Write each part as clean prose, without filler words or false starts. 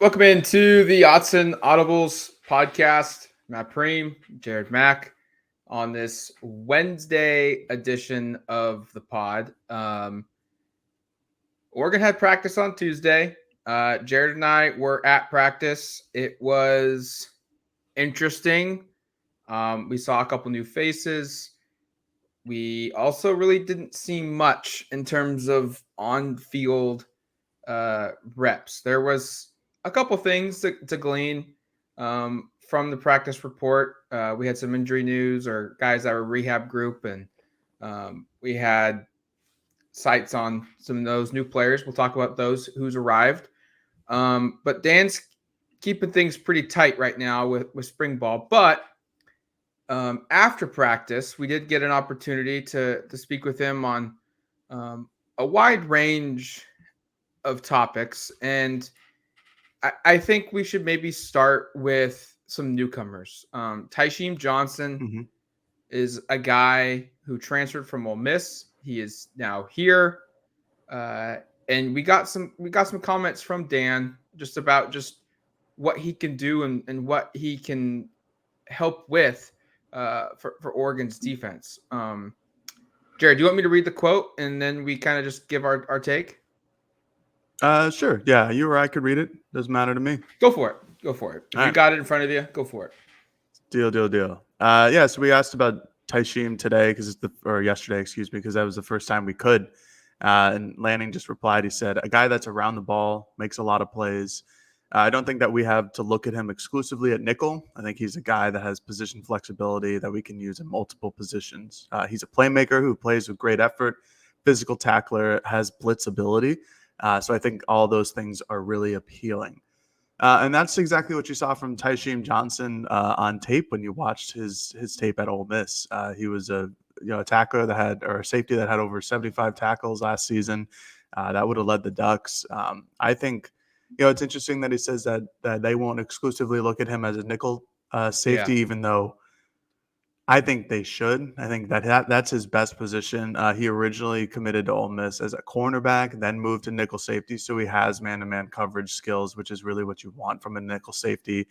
Welcome into the Autzen Audibles Podcast. Matt Prehm, Jared Mack on this Wednesday edition of the pod. Oregon had practice on Tuesday. Jared and I were at practice. It was interesting. We saw a couple new faces. We also really didn't see much in terms of on-field reps. There was a couple things to glean from the practice report. We had some injury news or guys that were rehab group, and we had sights on some of those new players. We'll talk about those who's arrived. But Dan's keeping things pretty tight right now with spring ball. But after practice, we did get an opportunity to speak with him on a wide range of topics, and I think we should maybe start with some newcomers. Tysheem Johnson is a guy who transferred from Ole Miss. He is now here, and we got some comments from Dan just about what he can do and what he can help with for Oregon's defense. Jared, do you want me to read the quote and then we kind of just give our take? Sure. Yeah, you or I could read it. Doesn't matter to me. Go for it. If you got it in front of you, go for it. Deal. Yeah, so we asked about Tysheem today yesterday, because that was the first time we could. And Lanning just replied. He said, a guy that's around the ball, makes a lot of plays. I don't think that we have to look at him exclusively at nickel. I think he's a guy that has position flexibility that we can use in multiple positions. He's a playmaker who plays with great effort, physical tackler, has blitz ability. So I think all those things are really appealing. And that's exactly what you saw from Tysheem Johnson on tape when you watched his tape at Ole Miss. He was a tackler a safety that had over 75 tackles last season. That would have led the Ducks. I think it's interesting that he says that they won't exclusively look at him as a nickel safety, even though I think they should. I think that's his best position. He originally committed to Ole Miss as a cornerback, then moved to nickel safety. So he has man-to-man coverage skills, which is really what you want from a nickel safety.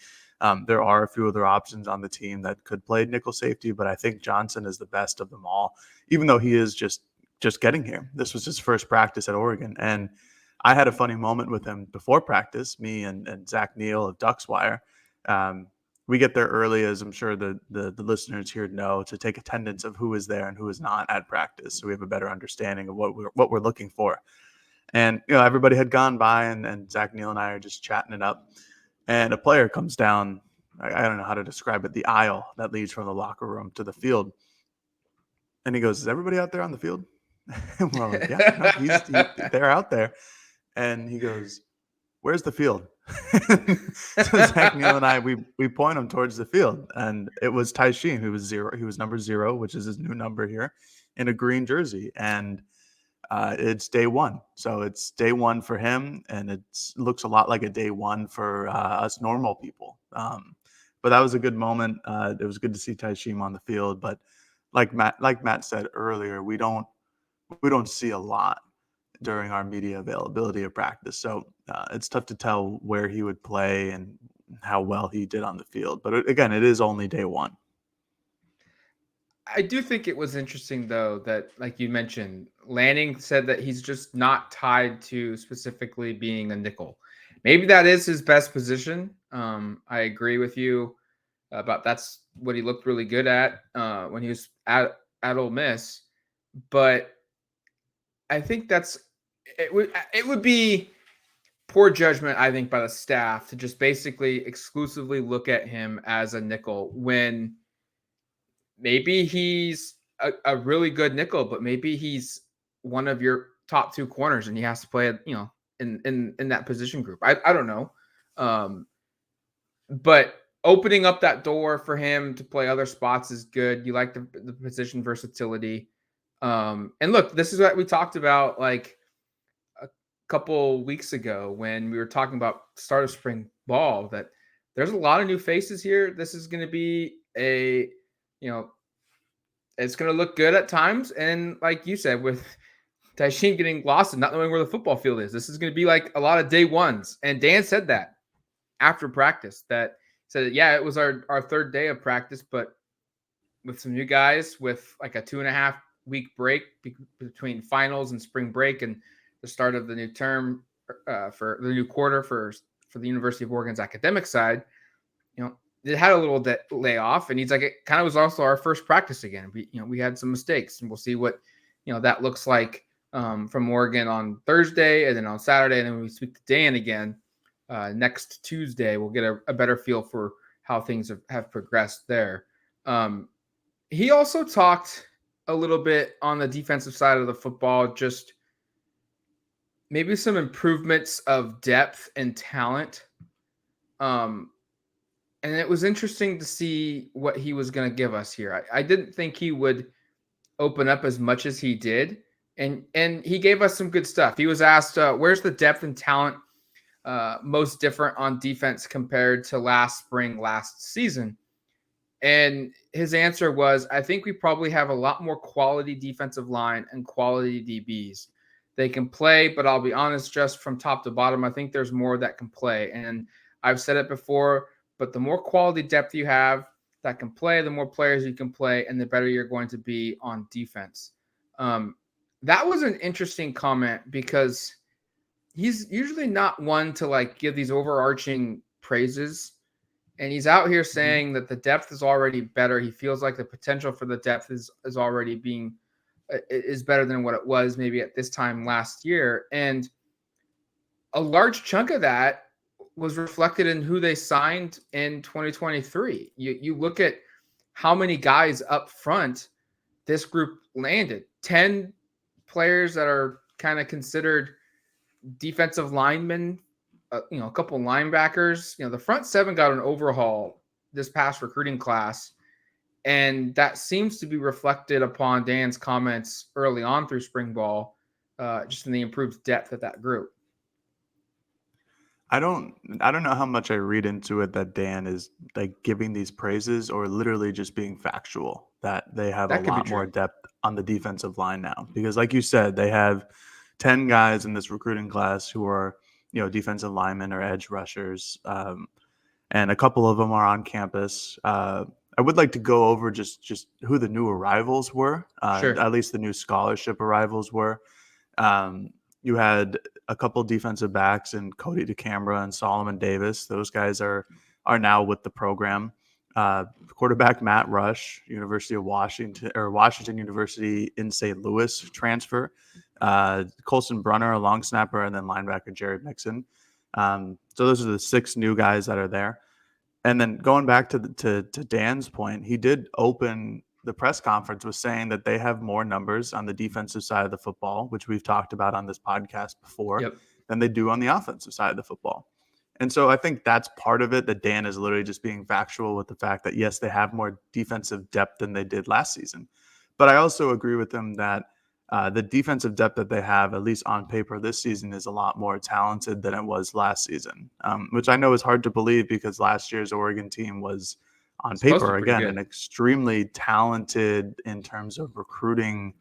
There are a few other options on the team that could play nickel safety, but I think Johnson is the best of them all, even though he is just getting here. This was his first practice at Oregon. And I had a funny moment with him before practice, me and Zach Neal of Duckswire. We get there early, as I'm sure the listeners here know, to take attendance of who is there and who is not at practice, so we have a better understanding of what we're looking for. And everybody had gone by, and Zach Neal and I are just chatting it up, and a player comes down. I don't know how to describe it, the aisle that leads from the locker room to the field, and he goes, "Is everybody out there on the field?" And we're like, "Yeah, no, they're out there." And he goes, "Where's the field?" So Zach Neal and I, we point him towards the field, and it was Tysheem, who was 0. He was number 0, which is his new number here, in a green jersey, and it's day one. So it's day one for him, and it looks a lot like a day one for us normal people. But that was a good moment. It was good to see Tysheem on the field, but like Matt said earlier, we don't see a lot during our media availability of practice. So it's tough to tell where he would play and how well he did on the field. But again, it is only day one. I do think it was interesting, though, that, like you mentioned, Lanning said that he's just not tied to specifically being a nickel. Maybe that is his best position. I agree with you about that's what he looked really good at when he was at Ole Miss. But I think it would be poor judgment, I think, by the staff to just basically exclusively look at him as a nickel when maybe he's a really good nickel, but maybe he's one of your top 2 corners and he has to play, in that position group. I don't know. But opening up that door for him to play other spots is good. You like the position versatility. And look, this is what we talked about like a couple weeks ago when we were talking about start of spring ball, that there's a lot of new faces here. This is going to be it's going to look good at times. And like you said, with Tysheem getting lost and not knowing where the football field is, this is going to be like a lot of day ones. And Dan said that. after practice that said, yeah, it was our third day of practice, but with some new guys, with like a 2.5 week break between finals and spring break and the start of the new term for the new quarter for the University of Oregon's academic side, it had a little layoff, and he's like, it kind of was also our first practice again. We had some mistakes, and we'll see what that looks like from Oregon on Thursday, and then on Saturday, and then when we speak to Dan again next Tuesday, we'll get a better feel for how things have progressed there. He also talked a little bit on the defensive side of the football, just maybe some improvements of depth and talent. And it was interesting to see what he was going to give us here. I didn't think he would open up as much as he did. And he gave us some good stuff. He was asked, where's the depth and talent most different on defense compared to last season? And his answer was, I think we probably have a lot more quality defensive line and quality DBs. They can play, but I'll be honest, just from top to bottom, I think there's more that can play. And I've said it before, but the more quality depth you have that can play, the more players you can play, and the better you're going to be on defense. That was an interesting comment because he's usually not one to like give these overarching praises. And he's out here saying that the depth is already better. He feels like the potential for the depth is already is better than what it was maybe at this time last year. And a large chunk of that was reflected in who they signed in 2023. You look at how many guys up front this group landed. 10 players that are kind of considered defensive linemen, a couple linebackers. The front seven got an overhaul this past recruiting class, and that seems to be reflected upon Dan's comments early on through spring ball, just in the improved depth of that group. I don't know how much I read into it that Dan is like giving these praises or literally just being factual that they have a lot more depth on the defensive line now. Because like you said, they have 10 guys in this recruiting class who are, defensive linemen or edge rushers. And a couple of them are on campus. I would like to go over just who the new arrivals were, Sure. At least the new scholarship arrivals were. You had a couple defensive backs in Cody DeCamara and Solomon Davis. Those guys are now with the program. Quarterback Matt Rush, University of Washington or Washington University in St. Louis transfer. Colson Brunner, a long snapper, and then linebacker Jared Mixon. So those are the 6 new guys that are there. And then going back to Dan's point, he did open the press conference with saying that they have more numbers on the defensive side of the football, which we've talked about on this podcast before, than they do on the offensive side of the football. And so I think that's part of it, that Dan is literally just being factual with the fact that, yes, they have more defensive depth than they did last season. But I also agree with him that the defensive depth that they have, at least on paper this season, is a lot more talented than it was last season, which I know is hard to believe because last year's Oregon team was on paper, again, an extremely talented in terms of recruiting,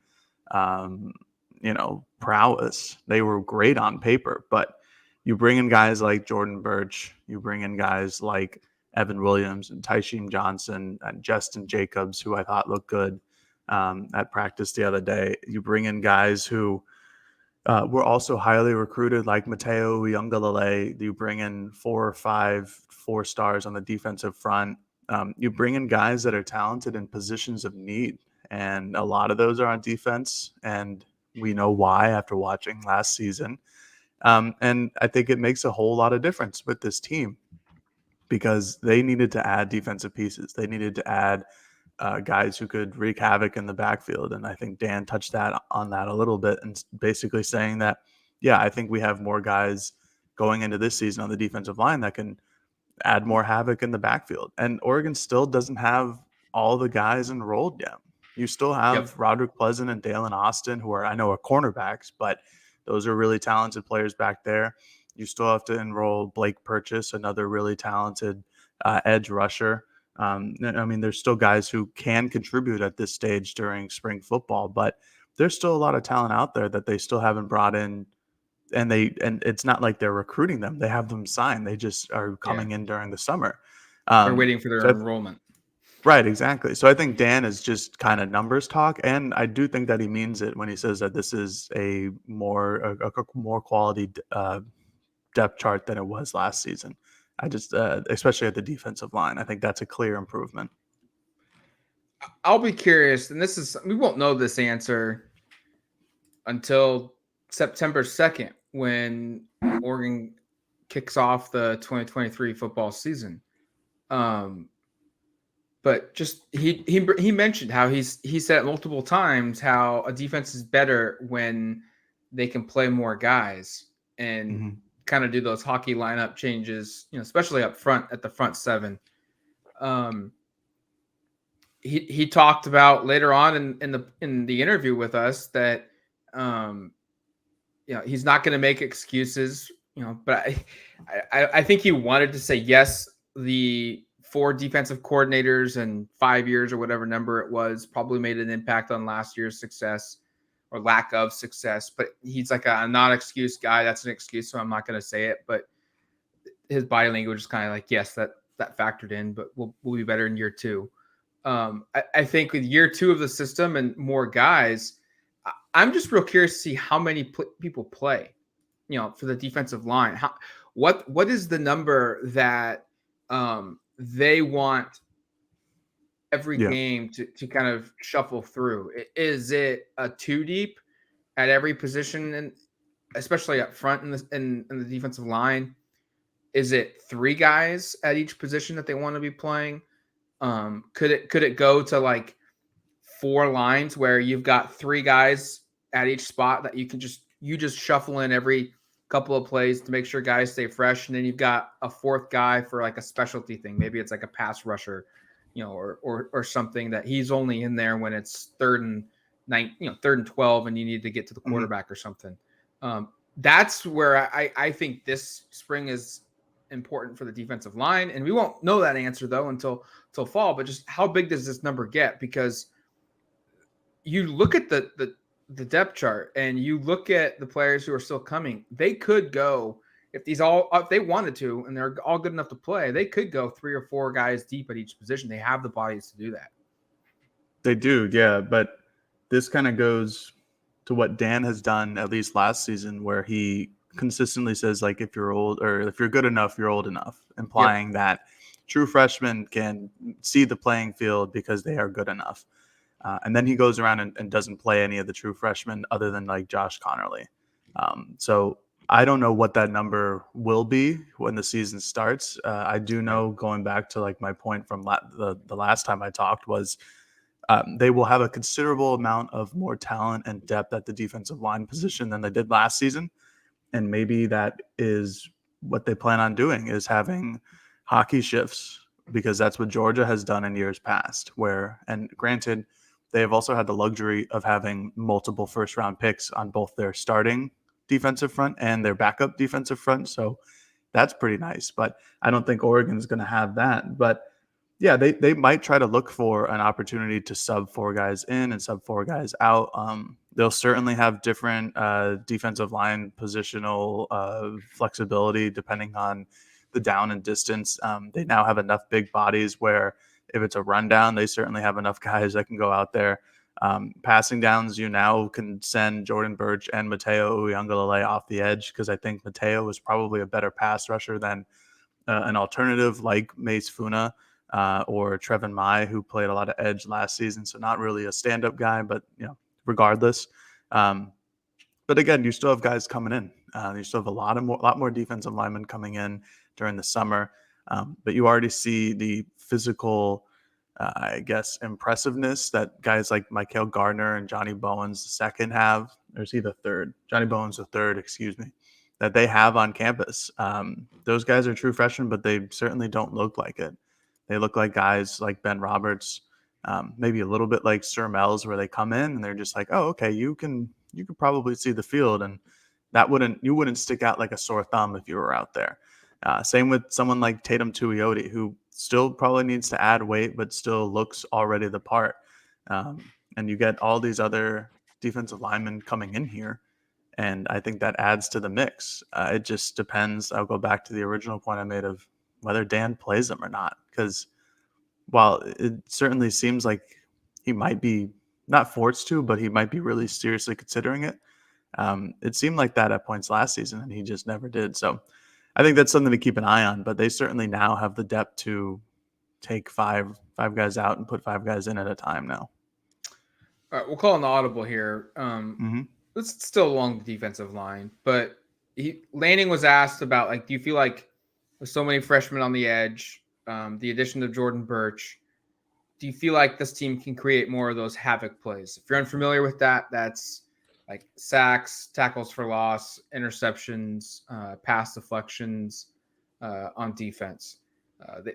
prowess. They were great on paper, but you bring in guys like Jordan Birch, you bring in guys like Evan Williams and Tysheem Johnson and Justin Jacobs, who I thought looked good at practice the other day. You bring in guys who were also highly recruited, like Mateo Uiagalelei. You bring in 4 or 5 4-stars on the defensive front. You bring in guys that are talented in positions of need, and a lot of those are on defense, and we know why after watching last season. And I think it makes a whole lot of difference with this team because they needed to add defensive pieces. They needed to add guys who could wreak havoc in the backfield, and I think Dan touched on that a little bit, and basically saying that, yeah, I think we have more guys going into this season on the defensive line that can add more havoc in the backfield. And Oregon still doesn't have all the guys enrolled yet. You still have Roderick Pleasant and Dalen Austin, who I know are cornerbacks, but those are really talented players back there. You still have to enroll Blake Purchase, another really talented edge rusher. There's still guys who can contribute at this stage during spring football, but there's still a lot of talent out there that they still haven't brought in and it's not like they're recruiting them. They have them signed. They just are coming in during the summer. They're waiting for their So enrollment. right, exactly. So I think Dan is just kind of numbers talk, and I do think that he means it when he says that this is a more quality depth chart than it was last season. I just, especially at the defensive line, I think that's a clear improvement. I'll be curious, and we won't know this answer until September 2nd when Oregon kicks off the 2023 football season. But just he mentioned how he said multiple times how a defense is better when they can play more guys and kind of do those hockey lineup changes, especially up front at the front seven. He talked about later on in the interview with us that he's not going to make excuses, but I think he wanted to say yes. The 4 defensive coordinators and 5 years or whatever number it was probably made an impact on last year's success or lack of success. But he's like a non-excuse guy. That's an excuse, so I'm not going to say it. But his body language is kind of like, yes, that factored in, but we'll be better in year 2. I think with year 2 of the system and more guys, I'm just real curious to see how many people play, for the defensive line. What is the number that they want every game to kind of shuffle through? Is it a 2 deep at every position, and especially up front in the defensive line? Is it 3 guys at each position that they want to be playing? Could it go to like 4 lines where you've got 3 guys at each spot that you just shuffle in every couple of plays to make sure guys stay fresh, and then you've got a 4th guy for like a specialty thing. Maybe it's like a pass rusher, or something that he's only in there when it's 3rd and 12, and you need to get to the quarterback or something. That's where I think this spring is important for the defensive line, and we won't know that answer though until fall. But just how big does this number get? Because you look at the depth chart and you look at the players who are still coming. They could go, if they wanted to, and they're all good enough to play, they could go 3 or 4 guys deep at each position. They have the bodies to do that. They do, yeah. But this kind of goes to what Dan has done at least last season, where he consistently says, like, if you're old, or if you're good enough, you're old enough, implying that true freshmen can see the playing field because they are good enough. And then he goes around and doesn't play any of the true freshmen other than like Josh Connerly. So I don't know what that number will be when the season starts. I do know, going back to like my point from the last time I talked, was they will have a considerable amount of more talent and depth at the defensive line position than they did last season. And maybe that is what they plan on doing, is having hockey shifts, because that's what Georgia has done in years past, and granted, they have also had the luxury of having multiple first-round picks on both their starting defensive front and their backup defensive front. So that's pretty nice. But I don't think Oregon's going to have that. But yeah, they might try to look for an opportunity to sub 4 guys in and sub 4 guys out. They'll certainly have different defensive line positional flexibility depending on the down and distance. They now have enough big bodies where if it's a rundown, they certainly have enough guys that can go out there. Passing downs, you now can send Jordan Birch and Mateo Uiagalelei off the edge, because I think Mateo is probably a better pass rusher than an alternative like Mace Funa or Trevin Mai, who played a lot of edge last season. So not really a stand-up guy, but regardless. But again, you still have guys coming in. You still have a lot more defensive linemen coming in during the summer. But you already see the physical, impressiveness that guys like Michael Gardner and Johnny Bowens II have. Or is he the third? Johnny Bowens III, excuse me. That they have on campus. Those guys are true freshmen, but they certainly don't look like it. They look like guys like Ben Roberts, maybe a little bit like Sir Mel's, where they come in and they're just like, oh, okay, you can probably see the field, and you wouldn't stick out like a sore thumb if you were out there. Same with someone like Tatum Tuioti, who still probably needs to add weight, but still looks already the part. And you get all these other defensive linemen coming in here, And I think that adds to the mix. It just depends. I'll go back to the original point I made of whether Dan plays him or not. Because while it certainly seems like he might be not forced to, but he might be really seriously considering it. It seemed like that at points last season, and he just never did. So I think that's something to keep an eye on. But they certainly now have the depth to take five guys out and put 5 guys in at a time now. All right, we'll call an audible here. Mm-hmm. It's still along the defensive line, but Lanning was asked about, like, do you feel like with so many freshmen on the edge, the addition of Jordan Birch, do you feel like this team can create more of those havoc plays? If you're unfamiliar with that, that's like sacks, tackles for loss, interceptions, pass deflections on defense.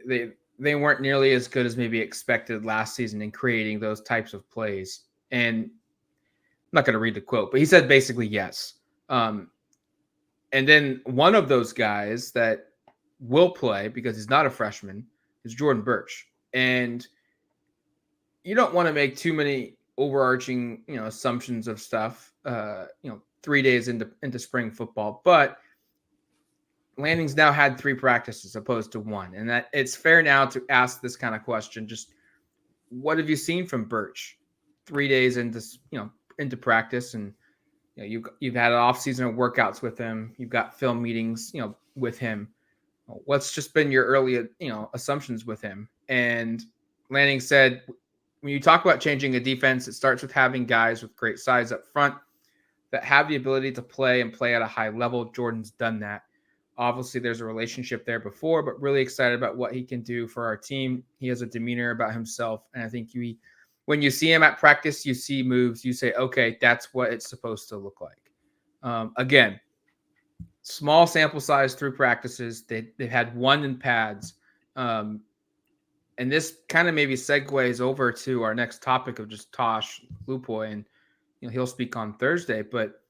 They weren't nearly as good as maybe expected last season in creating those types of plays. And I'm not going to read the quote, but he said basically yes. And then one of those guys that will play, because he's not a freshman, is Jordan Birch. And you don't want to make too many overarching, assumptions of stuff, 3 days into spring football. But Lanning's now had 3 practices opposed to 1. And that it's fair now to ask this kind of question. Just what have you seen from Birch 3 days into practice? And you've had an off-season of workouts with him. You've got film meetings, with him. What's just been your early, assumptions with him? And Lanning said, when you talk about changing a defense, it starts with having guys with great size up front that have the ability to play at a high level. Jordan's done that. Obviously, there's a relationship there before, but really excited about what he can do for our team. He has a demeanor about himself, and I think when you see him at practice, you see moves, you say, okay, that's what it's supposed to look like. Again, small sample size through practices. They've had 1 in pads. And this kind of maybe segues over to our next topic of just Tosh, Lupoi, and he'll speak on Thursday. But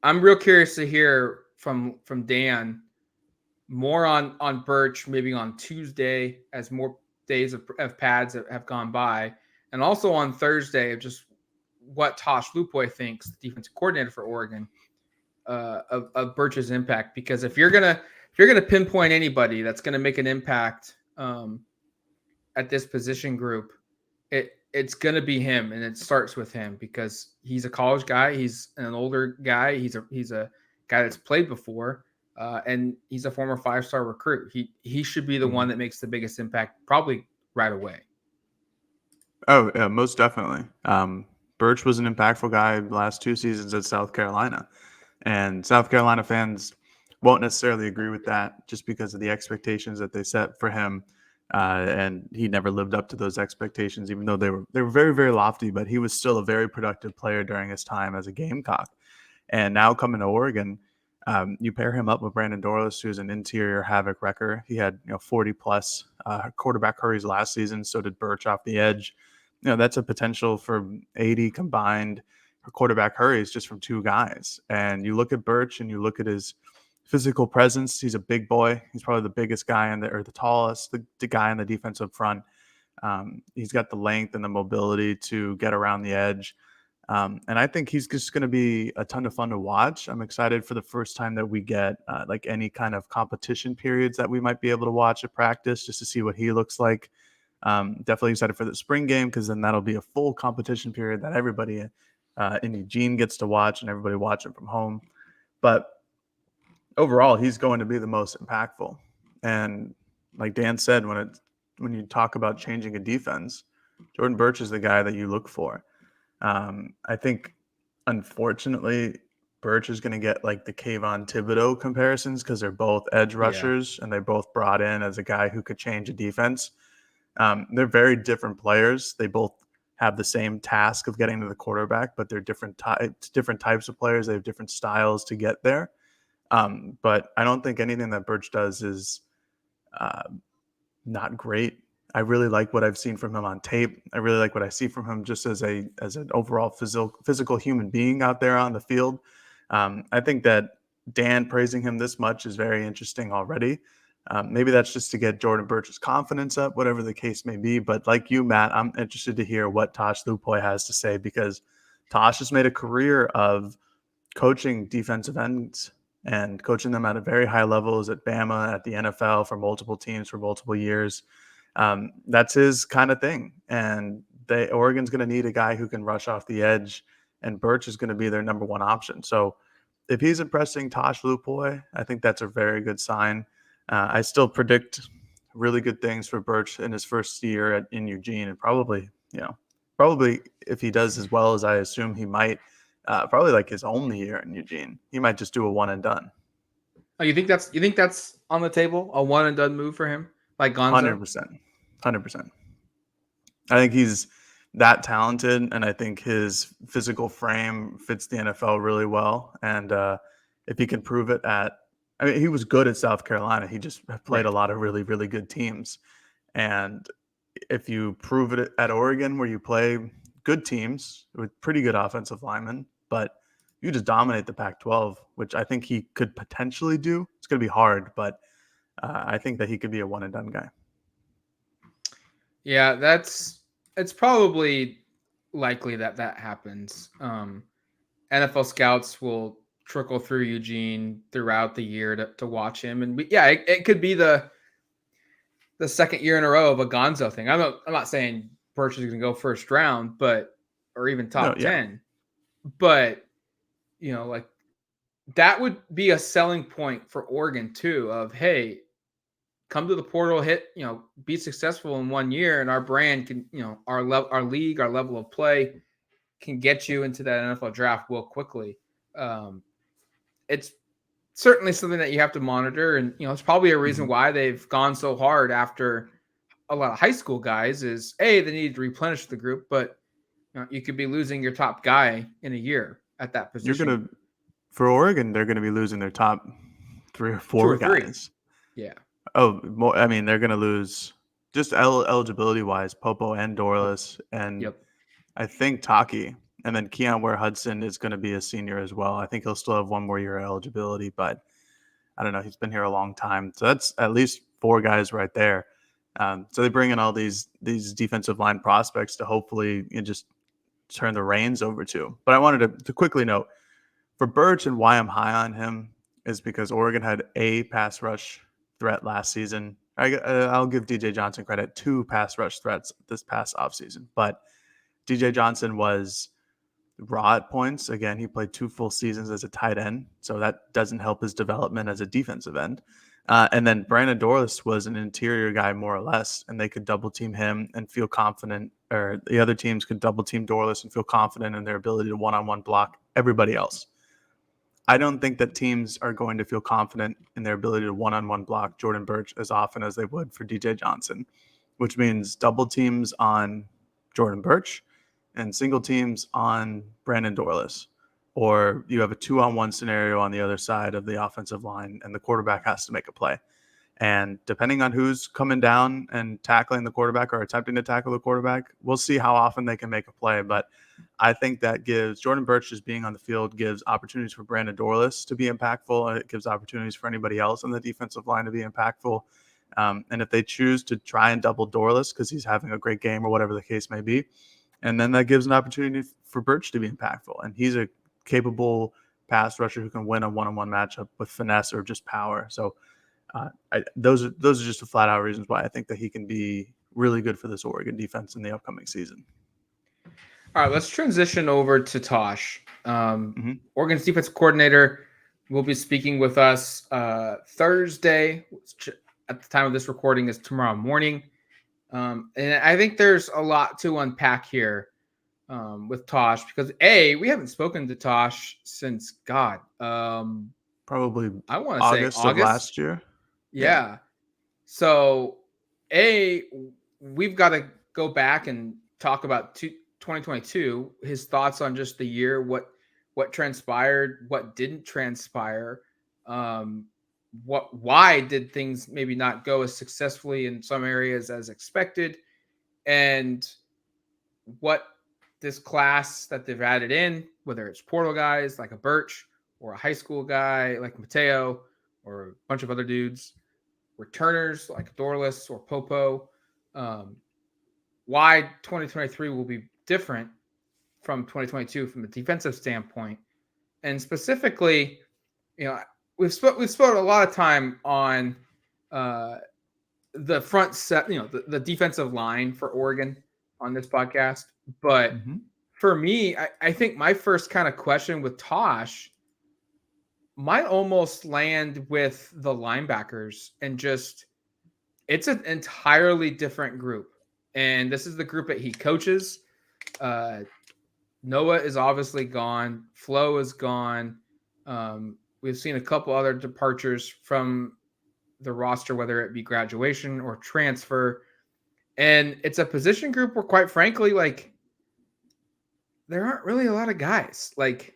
I'm real curious to hear from Dan more on Birch, maybe on Tuesday as more days of pads have gone by, and also on Thursday of just what Tosh Lupoi thinks, the defensive coordinator for Oregon, of Birch's impact. Because if you're gonna pinpoint anybody that's gonna make an impact at this position group, it's going to be him, and it starts with him because he's a college guy. He's an older guy. He's a guy that's played before, and he's a former 5-star recruit. He should be the one that makes the biggest impact probably right away. Oh, yeah, most definitely. Birch was an impactful guy the last 2 seasons at South Carolina, and South Carolina fans won't necessarily agree with that just because of the expectations that they set for him. And he never lived up to those expectations, even though they were very, very lofty. But he was still a very productive player during his time as a Gamecock. And now coming to Oregon, you pair him up with Brandon Dorlus, who's an interior havoc wrecker. He had 40 plus quarterback hurries last season. So did Birch off the edge. That's a potential for 80 combined quarterback hurries just from 2 guys. And you look at Birch and you look at his physical presence. He's a big boy. He's probably the biggest guy the tallest, the guy in the defensive front. He's got the length and the mobility to get around the edge. And I think he's just going to be a ton of fun to watch. I'm excited for the first time that we get like any kind of competition periods that we might be able to watch at practice just to see what he looks like. Definitely excited for the spring game because then that'll be a full competition period that everybody in Eugene gets to watch and everybody watching from home. But overall, he's going to be the most impactful. And like Dan said, when you talk about changing a defense, Jordan Birch is the guy that you look for. I think, unfortunately, Birch is going to get like the Kayvon Thibodeau comparisons because they're both edge rushers and they both brought in as a guy who could change a defense. They're very different players. They both have the same task of getting to the quarterback, but they're different types of players. They have different styles to get there. But I don't think anything that Birch does is not great. I really like what I've seen from him on tape. I really like what I see from him just as an overall physical human being out there on the field. I think that Dan praising him this much is very interesting already. Maybe that's just to get Jordan Birch's confidence up, whatever the case may be. But like you, Matt, I'm interested to hear what Tosh Lupoi has to say because Tosh has made a career of coaching defensive ends and coaching them at a very high levels at Bama, at the NFL for multiple teams for multiple years. That's his kind of thing. And Oregon's going to need a guy who can rush off the edge, and Birch is going to be their number one option. So if he's impressing Tosh Lupoi, I think that's a very good sign. I still predict really good things for Birch in his first year in Eugene, and probably if he does as well as I assume he might, probably like his only year in Eugene, he might just do a one and done. Oh, you think that's on the table? A one and done move for him, like Gonzo? 100%. I think he's that talented, and I think his physical frame fits the NFL really well. And if he can prove it he was good at South Carolina. He just played a lot of really, really good teams. And if you prove it at Oregon, where you play good teams with pretty good offensive linemen, but you just dominate the Pac-12, which I think he could potentially do. It's going to be hard, but I think that he could be a one and done guy. Yeah, it's probably likely that happens. NFL scouts will trickle through Eugene throughout the year to watch him, and it could be the second year in a row of a Gonzo thing. I'm not saying Birch is going to go first round, or even top 10, but like that would be a selling point for Oregon too. Of hey, come to the portal, be successful in 1 year, and our brand can, our league, our level of play can get you into that NFL draft real quickly. It's certainly something that you have to monitor, and it's probably a reason why they've gone so hard after a lot of high school guys. Is they need to replenish the group, but you could be losing your top guy in a year at that position. For Oregon, they're gonna be losing their top 3 or 4 guys. Yeah. Oh, they're going to lose just eligibility wise, Popo and Dorless, and I think Taki, and then Keon Ware Hudson is going to be a senior as well. I think he'll still have 1 more year of eligibility, but I don't know. He's been here a long time, so that's at least 4 guys right there. So they bring in all these defensive line prospects to hopefully just turn the reins over to. But I wanted to quickly note for Birch, and why I'm high on him is because Oregon had a pass rush threat last season. I'll give DJ Johnson credit, 2 pass rush threats this past offseason, but DJ Johnson was raw at points. Again, he played 2 full seasons as a tight end, so that doesn't help his development as a defensive end. And then Brandon Dorless was an interior guy more or less, and they could double team him and feel confident, or the other teams could double team Dorless and feel confident in their ability to one-on-one block everybody else. I don't think that teams are going to feel confident in their ability to one-on-one block Jordan Birch as often as they would for DJ Johnson, which means double teams on Jordan Birch and single teams on Brandon Dorless. Or you have a 2-on-1 scenario on the other side of the offensive line, and the quarterback has to make a play. And depending on who's coming down and tackling the quarterback or attempting to tackle the quarterback, we'll see how often they can make a play. But I think that gives Jordan Birch just being on the field gives opportunities for Brandon Dorless to be impactful. And it gives opportunities for anybody else on the defensive line to be impactful. And if they choose to try and double Dorless because he's having a great game or whatever the case may be, and then that gives an opportunity for Birch to be impactful. And he's a capable pass rusher who can win a one-on-one matchup with finesse or just power. So those are just the flat out reasons why I think that he can be really good for this Oregon defense in the upcoming season. All right, let's transition over to Tosh. Oregon's defensive coordinator will be speaking with us Thursday, which at the time of this recording is tomorrow morning. And I think there's a lot to unpack here with Tosh because we haven't spoken to Tosh since probably I want to say August of last year. Yeah. So we've got to go back and talk about 2022, his thoughts on just the year, what transpired, what didn't transpire, why did things maybe not go as successfully in some areas as expected, and what this class that they've added in, whether it's portal guys like a Birch or a high school guy like Mateo or a bunch of other dudes, returners like Dorless or Popo, why 2023 will be different from 2022 from a defensive standpoint. And specifically, we've spent a lot of time on the front set, the defensive line for Oregon on this podcast. But Mm-hmm. for me, I think my first kind of question with Tosh might almost land with the linebackers and just it's an entirely different group. And this is the group that he coaches. Noah is obviously gone. Flo is gone. We've seen a couple other departures from the roster, whether it be graduation or transfer. And it's a position group where, quite frankly, like there aren't really a lot of guys. Like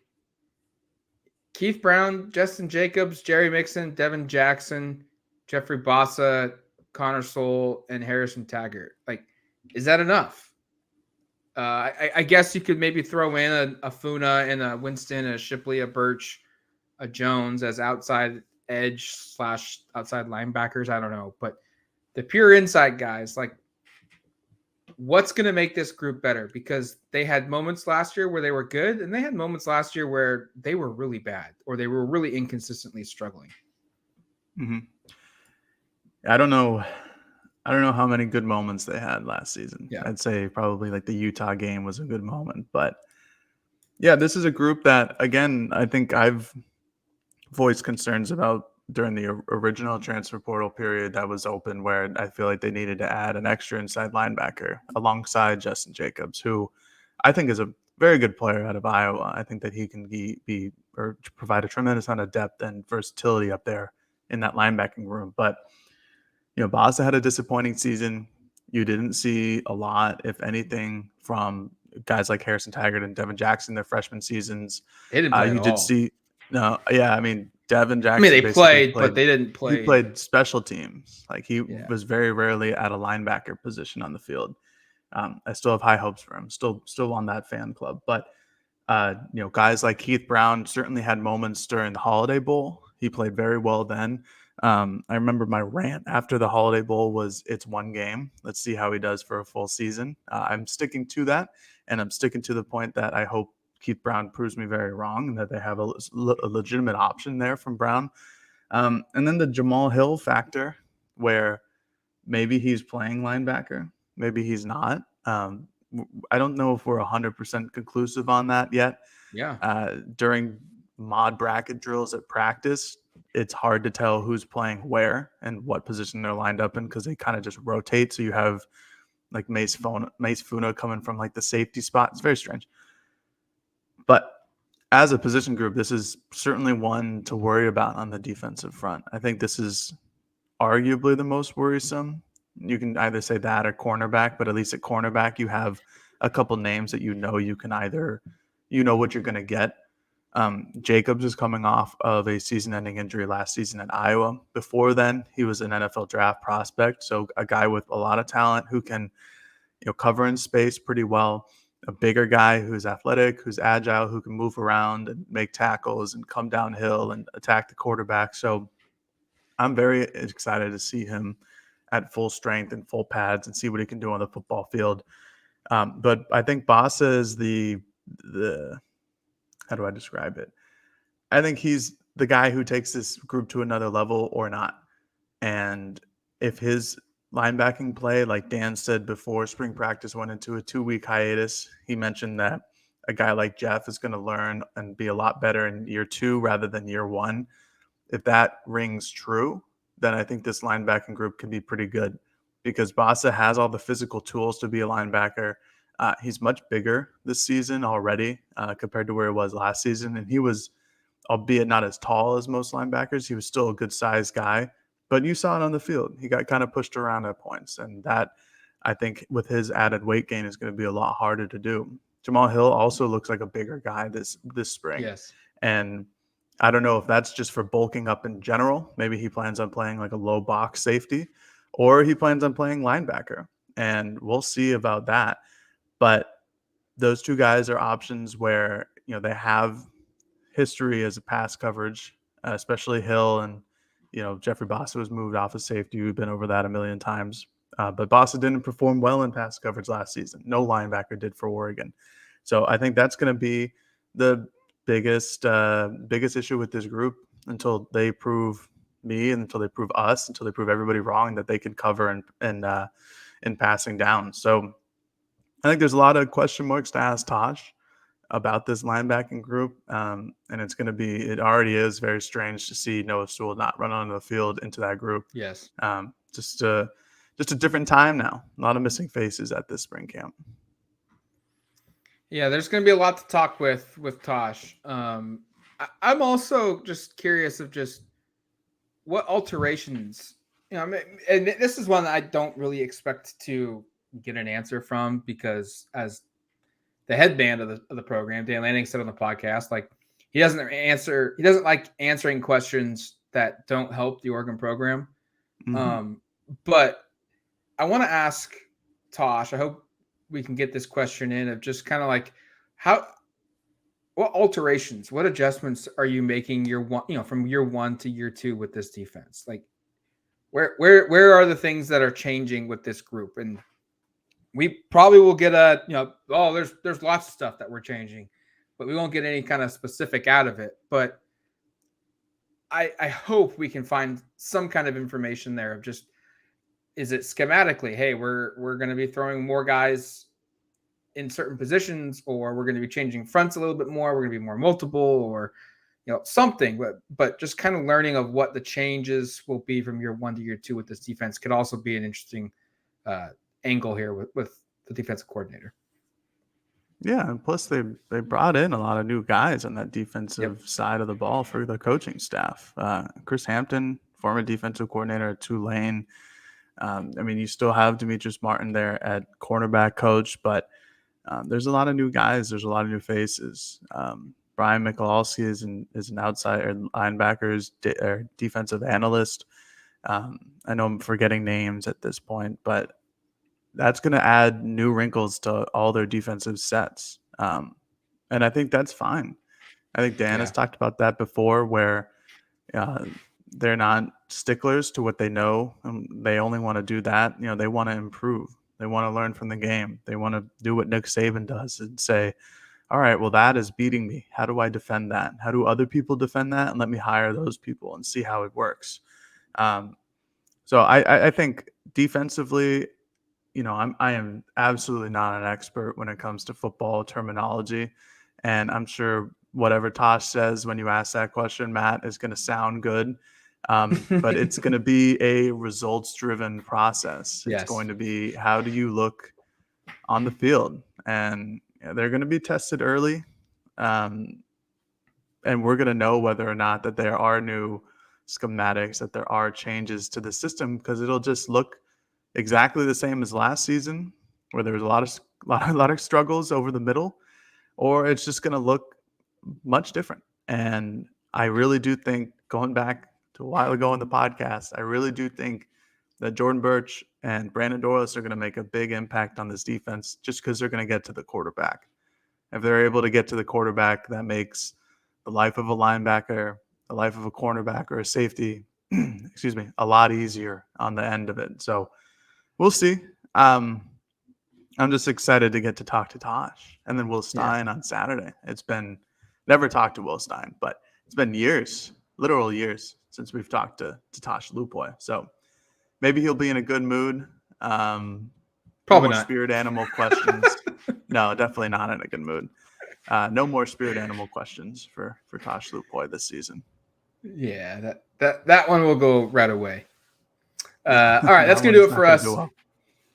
Keith Brown, Justin Jacobs, Jerry Mixon, Devin Jackson, Jeffrey Bossa, Connor Soule, and Harrison Taggart. Like, is that enough? I guess you could maybe throw in a Funa and a Winston, a Shipley, a Birch, a Jones as outside edge / outside linebackers. I don't know. But the pure inside guys, like, what's going to make this group better? Because they had moments last year where they were good, and they had moments last year where they were really bad or they were really inconsistently struggling. Mm-hmm. I don't know how many good moments they had last season. Yeah. I'd say probably like the Utah game was a good moment. But yeah, this is a group that, again, I think I've voiced concerns about during the original transfer portal period that was open, where I feel like they needed to add an extra inside linebacker alongside Justin Jacobs, who I think is a very good player out of Iowa. I think that he can be or provide a tremendous amount of depth and versatility up there in that linebacking room. But Bossa had a disappointing season. You didn't see a lot, if anything, from guys like Harrison Taggart and Devin Jackson their freshman seasons. They didn't play at You did all. See no, yeah, I mean Devin Jackson. I mean, they played, but they didn't play. He played special teams. Like he was very rarely at a linebacker position on the field. I still have high hopes for him. Still on that fan club. But guys like Keith Brown certainly had moments during the Holiday Bowl. He played very well then. I remember my rant after the Holiday Bowl was, it's one game. Let's see how he does for a full season. I'm sticking to that, and I'm sticking to the point that I hope Keith Brown proves me very wrong and that they have a legitimate option there from Brown. And then the Jamal Hill factor, where maybe he's playing linebacker, maybe he's not. I don't know if we're 100% conclusive on that yet. Yeah. During mod bracket drills at practice, it's hard to tell who's playing where and what position they're lined up in, because they kind of just rotate. So you have like Mace Funa coming from like the safety spot. It's very strange. But as a position group, this is certainly one to worry about on the defensive front. I think this is arguably the most worrisome. You can either say that or cornerback, but at least at cornerback, you have a couple names that you can either, what you're going to get. Jacobs is coming off of a season-ending injury last season at Iowa. Before then, he was an NFL draft prospect, so a guy with a lot of talent who can, cover in space pretty well. A bigger guy who's athletic, who's agile, who can move around and make tackles and come downhill and attack the quarterback. So I'm very excited to see him at full strength and full pads and see what he can do on the football field. But I think Bossa is the how do I describe it? I think he's the guy who takes this group to another level or not. And if his linebacking play, like Dan said before spring practice went into a 2-week hiatus, he mentioned that a guy like Jeff is going to learn and be a lot better in year 2 rather than year 1. If that rings true, then I think this linebacking group can be pretty good, because Bossa has all the physical tools to be a linebacker. He's much bigger this season already compared to where he was last season. And he was, albeit not as tall as most linebackers, he was still a good sized guy. But you saw it on the field. He got kind of pushed around at points. And that, I think, with his added weight gain, is going to be a lot harder to do. Jamal Hill also looks like a bigger guy this spring. Yes. And I don't know if that's just for bulking up in general. Maybe he plans on playing like a low box safety, or he plans on playing linebacker. And we'll see about that. But those two guys are options where, they have history as a pass coverage, especially Hill. And, Jeffrey Bossa was moved off of safety. We've been over that a million times. But Bossa didn't perform well in pass coverage last season. No linebacker did for Oregon. So I think that's going to be the biggest issue with this group until they prove me and until they prove us, until they prove everybody wrong that they can cover in passing down. So I think there's a lot of question marks to ask Tosh about this linebacking group. And it already is very strange to see Noah Sewell not run onto the field into that group. Yes. Just a different time now. A lot of missing faces at this spring camp. Yeah, there's going to be a lot to talk with Tosh. I'm also just curious of just what alterations, and this is one that I don't really expect to get an answer from, because as the headband of the program, Dan Lanning said on the podcast, like he doesn't like answering questions that don't help the Oregon program. Mm-hmm. But I want to ask Tosh, I hope we can get this question in, of just kind of like what alterations, what adjustments are you making from year 1 to year 2 with this defense? Like where are the things that are changing with this group? And we probably will get there's lots of stuff that we're changing, but we won't get any kind of specific out of it. But I hope we can find some kind of information there of just, is it schematically, hey, we're going to be throwing more guys in certain positions, or we're going to be changing fronts a little bit more, we're going to be more multiple, or something, but just kind of learning of what the changes will be from year 1 to year 2 with this defense could also be an interesting angle here with the defensive coordinator. Yeah, and plus they brought in a lot of new guys on that defensive side of the ball for the coaching staff. Chris Hampton, former defensive coordinator at Tulane. You still have Demetrius Martin there at cornerback coach, but there's a lot of new guys. There's a lot of new faces. Brian Michalowski is an outside linebackers defensive analyst. I know I'm forgetting names at this point, but that's going to add new wrinkles to all their defensive sets. And I think that's fine. I think Dan has talked about that before, where they're not sticklers to what they know. They only want to do that. They want to improve. They want to learn from the game. They want to do what Nick Saban does and say, all right, well, that is beating me. How do I defend that? How do other people defend that? And let me hire those people and see how it works. So I think defensively, I am absolutely not an expert when it comes to football terminology. And I'm sure whatever Tosh says when you ask that question, Matt, is going to sound good. But it's going to be a results-driven process. It's going to be, how do you look on the field? And they're going to be tested early. And we're going to know whether or not that there are new schematics, that there are changes to the system, because it'll just look exactly the same as last season, where there was a lot of struggles over the middle, or it's just going to look much different. And I really do think, going back to a while ago in the podcast, I really do think that Jordan Birch and Brandon Dorlus are going to make a big impact on this defense, just because they're going to get to the quarterback. If they're able to get to the quarterback, that makes the life of a linebacker, the life of a cornerback or a safety, a lot easier on the end of it. So we'll see. I'm just excited to get to talk to Tosh and then Will Stein on Saturday. It's been never talked to Will Stein, but it's been years, literal years, since we've talked to Tosh Lupoi. So maybe he'll be in a good mood. Probably no more not. Spirit animal questions. No, definitely not in a good mood. No more spirit animal questions for Tosh Lupoi this season. Yeah, that one will go right away. All right, that's gonna do it for us.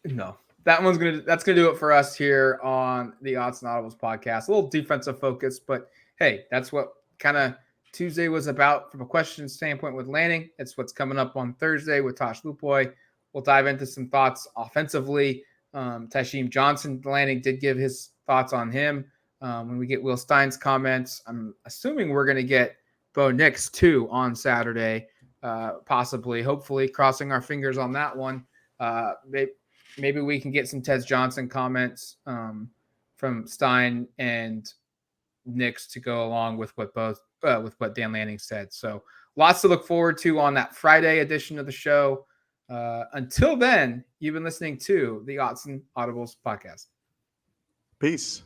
No, that's gonna do it for us here on the Autzen Audibles podcast. A little defensive focus, but hey, that's what kind of Tuesday was about from a question standpoint with Lanning. It's what's coming up on Thursday with Tosh Lupoi. We'll dive into some thoughts offensively. Tysheem Johnson, Lanning did give his thoughts on him. When we get Will Stein's comments, I'm assuming we're going to get Bo Nix too on Saturday, possibly, hopefully, crossing our fingers on that one. Maybe we can get some Tez Johnson comments from Stein and Nix to go along with what Dan Lanning said. So lots to look forward to on that Friday edition of the show. Until then, you've been listening to the Autzen Audibles podcast. Peace.